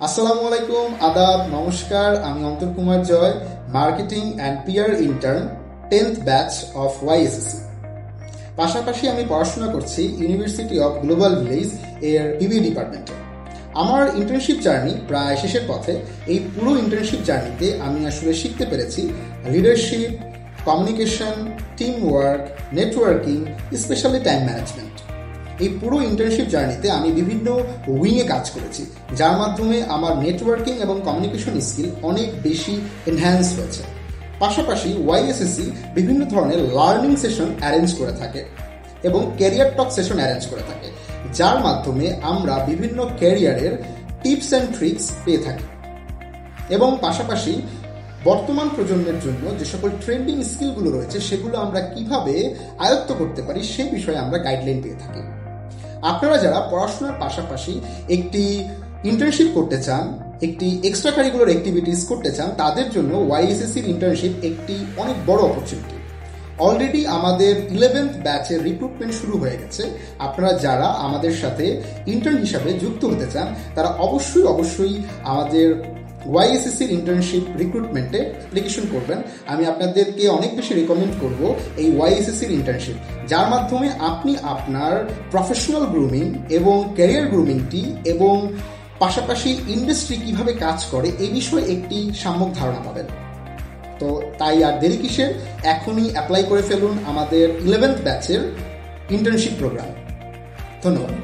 আসসালামু আলাইকুম, আদাব, নমস্কার। আমি Antor Kumar Joy, marketing and PR intern, 10th batch of YSSC. পাশাপাশি আমি পড়াশোনা করছি ইউনিভার্সিটি অফ গ্লোবাল ভিলেজ এর পিবি ডিপার্টমেন্টে। আমার ইন্টার্নশিপ জার্নি প্রায় শেষের পথে। এই পুরো ইন্টার্নশিপ জার্নিতে আমি আসলে শিখতে পেরেছি leadership, communication, team work, networking, specially time management. এই পুরো ইন্টার্নশিপ জার্নিতে আমি বিভিন্ন উইংয়ে কাজ করেছি, যার মাধ্যমে আমার নেটওয়ার্কিং এবং কমিউনিকেশন স্কিল অনেক বেশি এনহ্যান্স হয়েছে। পাশাপাশি ওয়াইএসএসসি বিভিন্ন ধরনের লার্নিং সেশন অ্যারেঞ্জ করে থাকে এবং ক্যারিয়ার টক সেশন অ্যারেঞ্জ করে থাকে, যার মাধ্যমে আমরা বিভিন্ন ক্যারিয়ারের টিপস অ্যান্ড ট্রিক্স পেয়ে থাকি এবং পাশাপাশি বর্তমান প্রজন্মের জন্য যে সকল ট্রেন্ডিং স্কিলগুলো রয়েছে সেগুলো আমরা কিভাবে আয়ত্ত করতে পারি সে বিষয়ে আমরা গাইডলাইন পেয়ে থাকি। আপনারা যারা পড়াশোনার পাশাপাশি একটি ইন্টার্নশিপ করতে চান, একটি এক্সট্রা কারিকুলার অ্যাক্টিভিটিস করতে চান, তাদের জন্য ওয়াইএসএসসির ইন্টার্নশিপ একটি অনেক বড় অপরচুনিটি। অলরেডি আমাদের 11th ব্যাচের রিক্রুটমেন্ট শুরু হয়ে গেছে। আপনারা যারা আমাদের সাথে ইন্টার্ন হিসাবে যুক্ত হতে চান তারা অবশ্যই আমাদের ওয়াইএসএসসির ইন্টার্নশিপ রিক্রুটমেন্টে অ্যাপ্লিকেশন করবেন। আমি আপনাদেরকে অনেক বেশি রেকমেন্ড করব এই ওয়াইএসএসসির ইন্টার্নশিপ, যার মাধ্যমে আপনি আপনার প্রফেশনাল গ্রুমিং এবং ক্যারিয়ার গ্রুমিংটি এবং পাশাপাশি ইন্ডাস্ট্রি কিভাবে কাজ করে এই বিষয়ে একটি সাম্যক ধারণা পাবেন। তো তাই আর দেরি কিসের, এখনই অ্যাপ্লাই করে ফেলুন আমাদের 11th ব্যাচের ইন্টার্নশিপ প্রোগ্রাম। ধন্যবাদ।